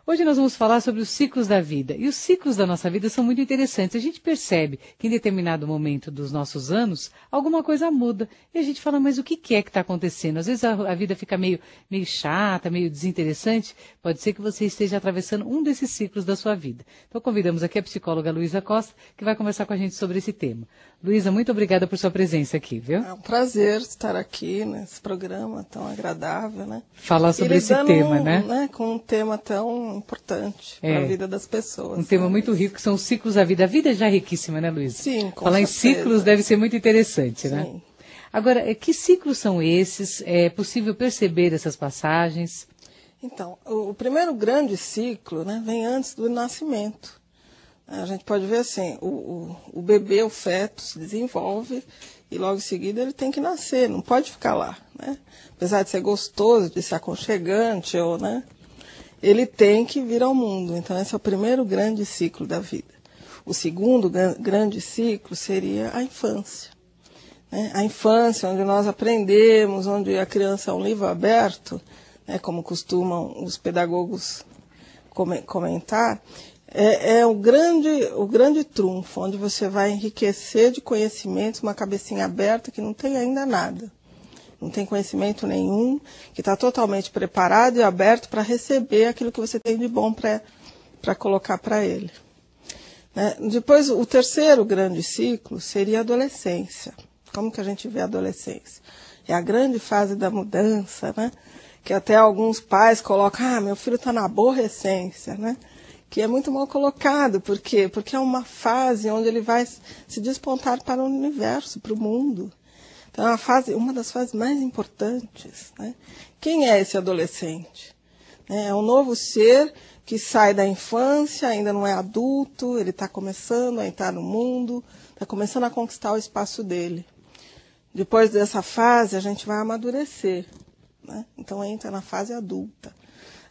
Hoje nós vamos falar sobre os ciclos da vida. E os ciclos da nossa vida são muito interessantes. A gente percebe que em determinado momento dos nossos anos, alguma coisa muda. E a gente fala, mas o que é que está acontecendo? Às vezes a vida fica meio chata, meio desinteressante. Pode ser que você esteja atravessando um desses ciclos da sua vida. Então convidamos aqui a psicóloga Luísa Costa, que vai conversar com a gente sobre esse tema. Luísa, muito obrigada por sua presença aqui, viu? É um prazer estar aqui nesse programa tão agradável, né? Falar sobre esse tema, né? Com um tema tão importante para a vida das pessoas. Um tema muito rico, que são os ciclos da vida. A vida já é riquíssima, né, Luísa? Sim, com Falar certeza. em ciclos deve ser muito interessante, Sim. né? Agora, que ciclos são esses? É possível perceber essas passagens? Então, o primeiro grande ciclo, né, vem antes do nascimento. A gente pode ver assim, o bebê, o feto, se desenvolve e logo em seguida ele tem que nascer, não pode ficar lá, né? Apesar de ser gostoso, de ser aconchegante, né, ele tem que vir ao mundo. Então esse é o primeiro grande ciclo da vida. O segundo grande ciclo seria a infância. Né? A infância, onde nós aprendemos, onde a criança é um livro aberto, né, como costumam os pedagogos comentar, é o grande trunfo, onde você vai enriquecer de conhecimentos, uma cabecinha aberta que não tem ainda nada. Não tem conhecimento nenhum, que está totalmente preparado e aberto para receber aquilo que você tem de bom para colocar para ele. Né? Depois, o terceiro grande ciclo seria a adolescência. Como que a gente vê a adolescência? É a grande fase da mudança, né? Que até alguns pais colocam, meu filho está na aborrecência, né? Que é muito mal colocado. Por quê? Porque é uma fase onde ele vai se despontar para o universo, para o mundo. Então, é uma das fases mais importantes. Né? Quem é esse adolescente? É um novo ser que sai da infância, ainda não é adulto, ele está começando a entrar no mundo, está começando a conquistar o espaço dele. Depois dessa fase, a gente vai amadurecer. Né? Então, entra na fase adulta.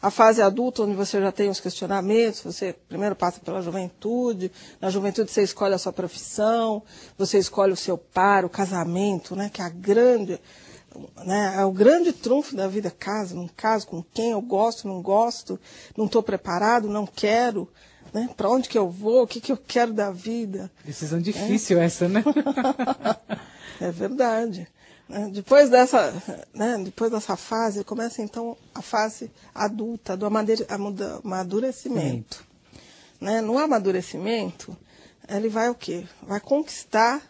A fase adulta, onde você já tem os questionamentos, você primeiro passa pela juventude, na juventude você escolhe a sua profissão, você escolhe o seu par, o casamento, né, que é é o grande trunfo da vida. Caso, não caso, com quem eu gosto, não estou preparado, não quero, né, para onde que eu vou, o que eu quero da vida. Decisão difícil essa, né? É verdade. Depois dessa fase, começa então a fase adulta, do amadurecimento. Né? No amadurecimento, ele vai o quê? Vai conquistar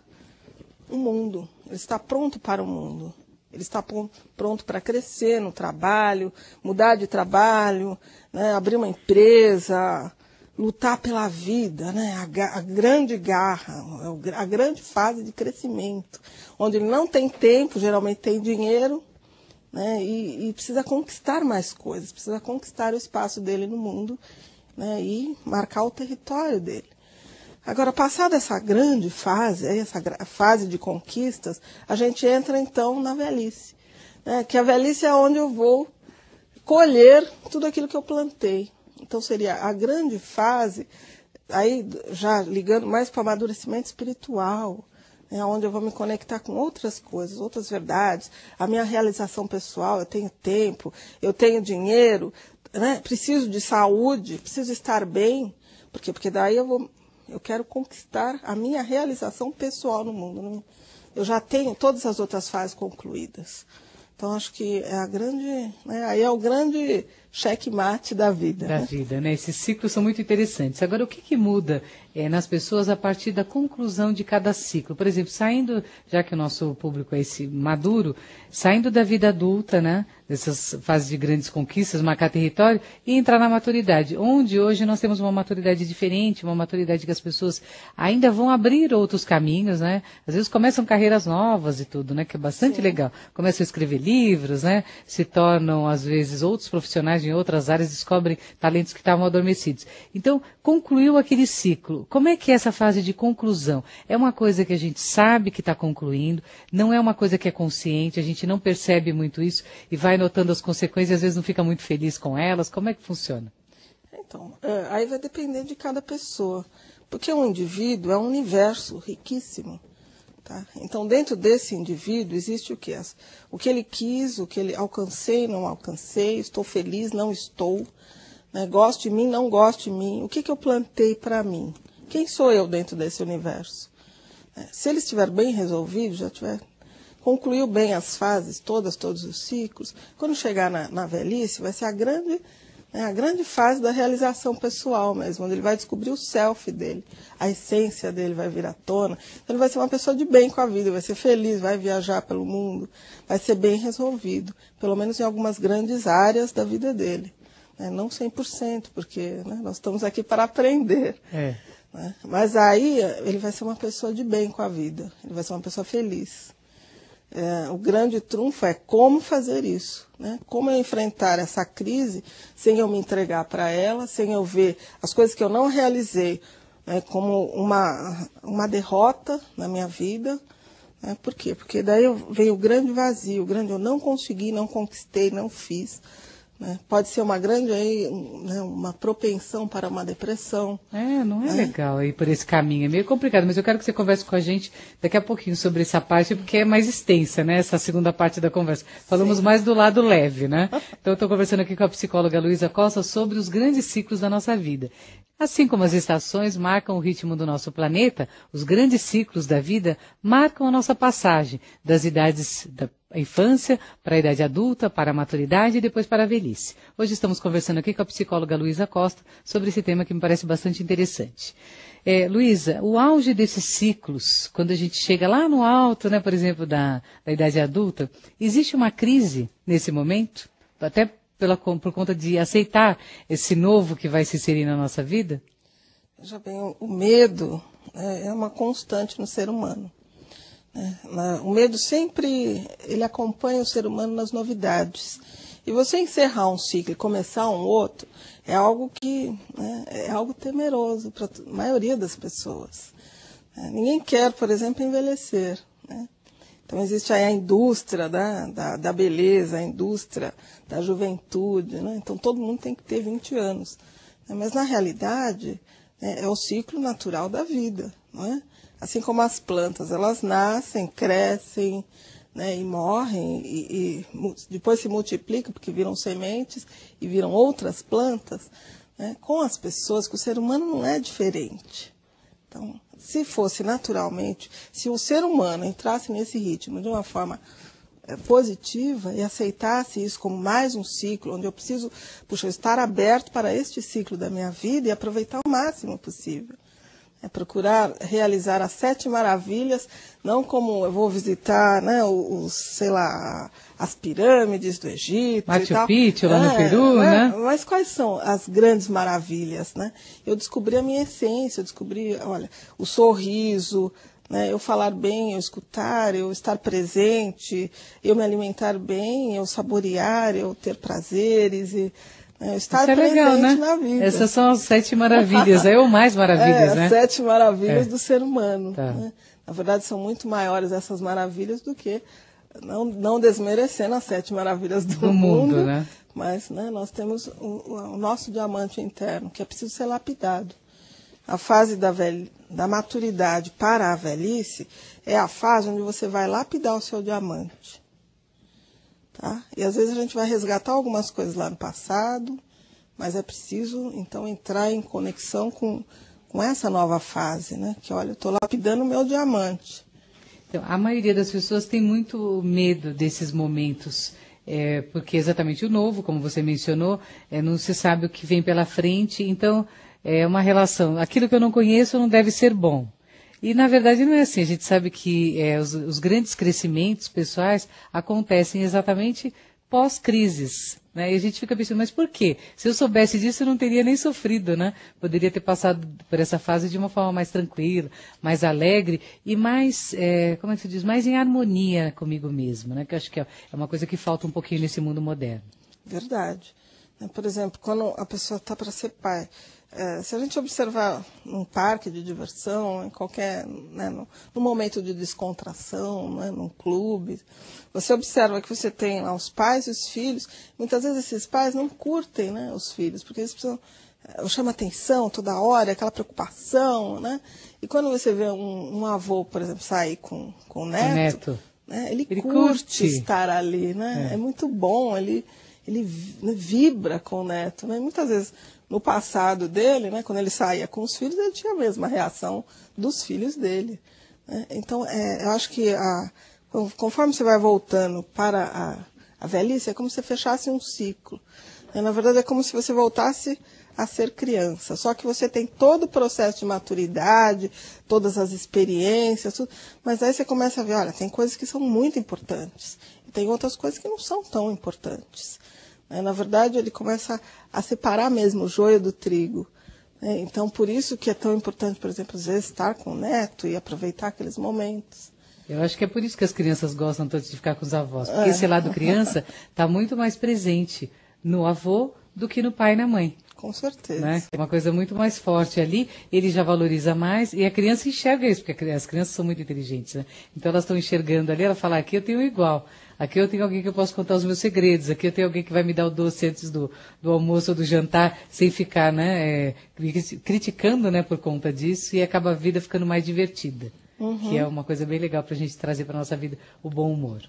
o mundo. Ele está pronto para o mundo. Ele está pronto para crescer no trabalho, mudar de trabalho, né? Abrir uma empresa, lutar pela vida, né? A grande garra, a grande fase de crescimento, onde ele não tem tempo, geralmente tem dinheiro, né? E precisa conquistar mais coisas, precisa conquistar o espaço dele no mundo, né? E marcar o território dele. Agora, passada essa grande fase, essa fase de conquistas, a gente entra então na velhice, né? Que a velhice é onde eu vou colher tudo aquilo que eu plantei. Então, seria a grande fase, aí já ligando mais para o amadurecimento espiritual, né, onde eu vou me conectar com outras coisas, outras verdades, a minha realização pessoal, eu tenho tempo, eu tenho dinheiro, né, preciso de saúde, preciso estar bem, porque daí eu quero conquistar a minha realização pessoal no mundo. Eu já tenho todas as outras fases concluídas. Então, acho que é a grande, né, aí é o grande checkmate da vida. Da vida, né? Esses ciclos são muito interessantes. Agora, o que muda nas pessoas a partir da conclusão de cada ciclo? Por exemplo, saindo, já que o nosso público é esse maduro, saindo da vida adulta, né? Dessas fases de grandes conquistas, marcar território, e entrar na maturidade, onde hoje nós temos uma maturidade diferente, uma maturidade que as pessoas ainda vão abrir outros caminhos, né? Às vezes começam carreiras novas e tudo, né? Que é bastante legal. Começam a escrever livros, né? Se tornam, às vezes, outros profissionais em outras áreas, descobrem talentos que estavam adormecidos. Então, concluiu aquele ciclo. Como é que é essa fase de conclusão? É uma coisa que a gente sabe que está concluindo, não é uma coisa que é consciente, a gente não percebe muito isso e vai notando as consequências e às vezes não fica muito feliz com elas. Como é que funciona? Então, aí vai depender de cada pessoa, porque um indivíduo é um universo riquíssimo. Tá? Então, dentro desse indivíduo existe o que? O que ele quis, o que ele alcancei, não alcancei, estou feliz, não estou. né? Gosto de mim, não gosto de mim. O que eu plantei para mim? Quem sou eu dentro desse universo? Se ele estiver bem resolvido, já concluiu bem as fases, todos os ciclos, quando chegar na velhice, vai ser a grande fase da realização pessoal mesmo, onde ele vai descobrir o self dele, a essência dele vai vir à tona. Então ele vai ser uma pessoa de bem com a vida, vai ser feliz, vai viajar pelo mundo, vai ser bem resolvido, pelo menos em algumas grandes áreas da vida dele. Não 100%, porque nós estamos aqui para aprender. Mas aí ele vai ser uma pessoa de bem com a vida, ele vai ser uma pessoa feliz. O grande trunfo é como fazer isso, né? Como eu enfrentar essa crise sem eu me entregar para ela, sem eu ver as coisas que eu não realizei, né, como uma derrota na minha vida. Por quê? Porque daí veio o grande vazio, o grande eu não consegui, não conquistei, não fiz. Pode ser uma grande uma propensão para uma depressão. Não é legal ir por esse caminho, é meio complicado, mas eu quero que você converse com a gente daqui a pouquinho sobre essa parte, porque é mais extensa, né, essa segunda parte da conversa. Falamos mais do lado leve, né? Então eu estou conversando aqui com a psicóloga Luísa Costa sobre os grandes ciclos da nossa vida. Assim como as estações marcam o ritmo do nosso planeta, os grandes ciclos da vida marcam a nossa passagem das idades da infância para a idade adulta, para a maturidade e depois para a velhice. Hoje estamos conversando aqui com a psicóloga Luísa Costa sobre esse tema que me parece bastante interessante. Luísa, o auge desses ciclos, quando a gente chega lá no alto, né, por exemplo, da idade adulta, existe uma crise nesse momento? Até por conta de aceitar esse novo que vai se inserir na nossa vida? Já bem, o medo é uma constante no ser humano. O medo sempre ele acompanha o ser humano nas novidades. E você encerrar um ciclo e começar um outro é algo que é algo temeroso para a maioria das pessoas. Ninguém quer, por exemplo, envelhecer. Então existe aí a indústria da beleza, a indústria da juventude. Então todo mundo tem que ter 20 anos. Mas na realidade é o ciclo natural da vida, não é? Assim como as plantas, elas nascem, crescem, e morrem, e depois se multiplicam, porque viram sementes e viram outras plantas, com as pessoas, que o ser humano não é diferente. Então, se fosse naturalmente, se o ser humano entrasse nesse ritmo de uma forma positiva e aceitasse isso como mais um ciclo, onde eu preciso estar aberto para este ciclo da minha vida e aproveitar o máximo possível. Procurar realizar as 7 maravilhas, não como eu vou visitar, as pirâmides do Egito. Machu Picchu, lá no Peru, né? Mas quais são as grandes maravilhas, né? Eu descobri a minha essência, eu descobri, o sorriso, eu falar bem, eu escutar, eu estar presente, eu me alimentar bem, eu saborear, eu ter prazeres e estar presente legal, né? na vida. Essas são as 7 maravilhas, ou mais maravilhas, né? As 7 maravilhas do ser humano. Tá. Na verdade, são muito maiores essas maravilhas do que, não desmerecendo as 7 maravilhas do mundo, né? Mas nós temos o nosso diamante interno, que é preciso ser lapidado. A fase da maturidade para a velhice é a fase onde você vai lapidar o seu diamante. Tá? E às vezes a gente vai resgatar algumas coisas lá no passado, mas é preciso, então, entrar em conexão com essa nova fase, né? Que, eu estou lapidando o meu diamante. Então, a maioria das pessoas tem muito medo desses momentos, porque exatamente o novo, como você mencionou, não se sabe o que vem pela frente, então é uma relação, aquilo que eu não conheço não deve ser bom. E, na verdade, não é assim. A gente sabe que os grandes crescimentos pessoais acontecem exatamente pós-crises, né? E a gente fica pensando, mas por quê? Se eu soubesse disso, eu não teria nem sofrido, né? Poderia ter passado por essa fase de uma forma mais tranquila, mais alegre e mais, como é que se diz, mais em harmonia comigo mesmo, né? Que eu acho que é uma coisa que falta um pouquinho nesse mundo moderno. Verdade. Por exemplo, quando a pessoa está para ser pai, se a gente observar num parque de diversão, em qualquer, no momento de descontração, num clube, você observa que você tem lá os pais e os filhos. Muitas vezes esses pais não curtem, os filhos, porque eles precisam, chama atenção toda hora, aquela preocupação, né? E quando você vê um avô, por exemplo, sair com o neto, ele curte estar ali, né? É muito bom, ele ele vibra com o neto, né? Muitas vezes, no passado dele, né, quando ele saía com os filhos, ele tinha a mesma reação dos filhos dele, né? Então, eu acho que conforme você vai voltando para a velhice, é como se você fechasse um ciclo. Na verdade, é como se você voltasse a ser criança, só que você tem todo o processo de maturidade, todas as experiências, tudo, mas aí você começa a ver, olha, tem coisas que são muito importantes, e tem outras coisas que não são tão importantes. Na verdade, ele começa a separar mesmo o joio do trigo. Então, por isso que é tão importante, por exemplo, às vezes estar com o neto e aproveitar aqueles momentos. Eu acho que é por isso que as crianças gostam tanto de ficar com os avós, porque esse lado criança está muito mais presente no avô do que no pai e na mãe. Com certeza. Né? É uma coisa muito mais forte ali, ele já valoriza mais, e a criança enxerga isso, porque as crianças são muito inteligentes, né? Então elas estão enxergando ali, ela fala, aqui eu tenho igual, aqui eu tenho alguém que eu posso contar os meus segredos, aqui eu tenho alguém que vai me dar o doce antes do almoço ou do jantar, sem ficar, né, criticando, né, por conta disso, e acaba a vida ficando mais divertida, que é uma coisa bem legal para a gente trazer para a nossa vida o bom humor.